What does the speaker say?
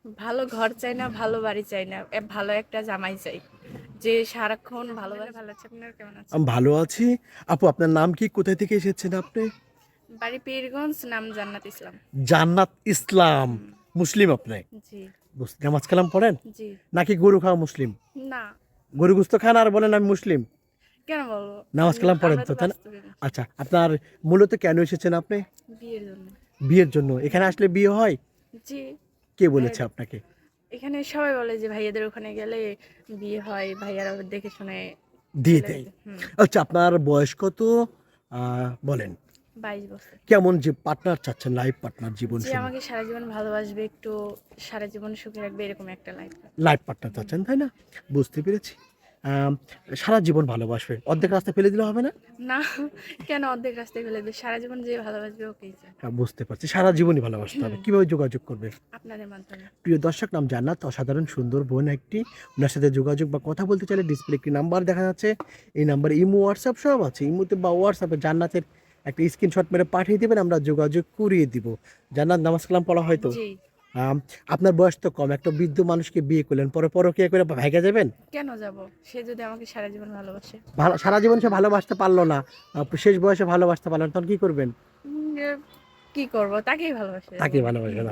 ভালো ঘর চাই না, ভালো বাড়ি চাই না, ভালো একটা জামাই চাই যে সারাক্ষণ ভালো ভালো আছে। আপনার কেমন আছে? আমি ভালো আছি। আপু, আপনার নাম কি? কোথায় থেকে এসেছেন আপনি? বাড়ি পীরগঞ্জ, নাম জান্নাত ইসলাম। জান্নাত ইসলাম। হুম। মুসলিম আপনি? জি। নামাজ কালাম পড়েন জি। নাকি গরু খাওয়া মুসলিম? না। গরু গোস্ত খান আর বলেন আমি মুসলিম? কেন বলবো? নামাজ কালাম পড়েন আমরা তো, তো তাই না? বাস্তবে আচ্ছা, আপনার মূলত কেন এসেছেন আপনি? বিয়ের জন্য। বিয়ের জন্য? এখানে আসলে বিয়ে হয়? জি। কে বলেছে ভাইয়াদের আপনাকে? এখানে সবাই বলে যে ভাইয়াদের ওখানে গেলে বিয়ে হয়, ভাইয়ারা দেখে শুনে দিয়ে ছেলে দেয়? হুম। আচ্ছা, আপনার বয়স কত বলেন? 22 বছর। কেমন যে পার্টনার চাচ্ছেন, লাইফ পার্টনার, জীবন যে সঙ্গী? আমাকে সারা জীবন ভালোবাসবে, একটু সারা জীবন সুখে রাখবে, এরকম একটা লাইফ। লাইফ পার্টনার চাচ্ছেন, তাই না? বুঝতে পেরেছি। সারা জীবন ভালোবাসবে, অর্ধেক রাস্তা ফেলে দিলে হবে না? না, কেন অর্ধেক রাস্তায় ফেলে দেবে? সারা জীবন যে ভালোবাসবে ওকেই চাই। বুঝতে পারছি, সারা জীবনই ভালোবাসতে হবে। কিভাবে যোগাযোগ করবে? আপনাদের মাধ্যমে। প্রিয় দর্শক, নাম জান্নাত, অসাধারণ সুন্দর বোন একটি। ওনার সাথে যোগাযোগ বা কথা বলতে চাইলে ডিসপ্লে একটি নাম্বার দেখা যাচ্ছে। এই নাম্বারে ইমো, হোয়াটসঅ্যাপ সব আছে। ইমোতে বা হোয়াটসঅ্যাপে জান্নাতের একটা স্ক্রিনশট মেরে পাঠিয়ে দেবেন, আমরা যোগাযোগ করিয়ে দিব। জান্নাত, নামাজ কালাম পড়া হয়তো? জি। আপনার বয়স তো কম, একটা বৃদ্ধ মানুষকে বিয়ে করলেন, পরে পরকীয়া করে ভাইগা যাবেন? কেন যাব? সে যদি আমাকে সারা জীবন ভালোবাসে। ভালো, সারা জীবন সে ভালোবাসতে পারলো না, শেষ বয়সে ভালোবাসতে পারলেন, তখন কি করবেন? এ কি করব? তাকেই ভালোবাসে তাকে যাব। ভালোবাসবেন?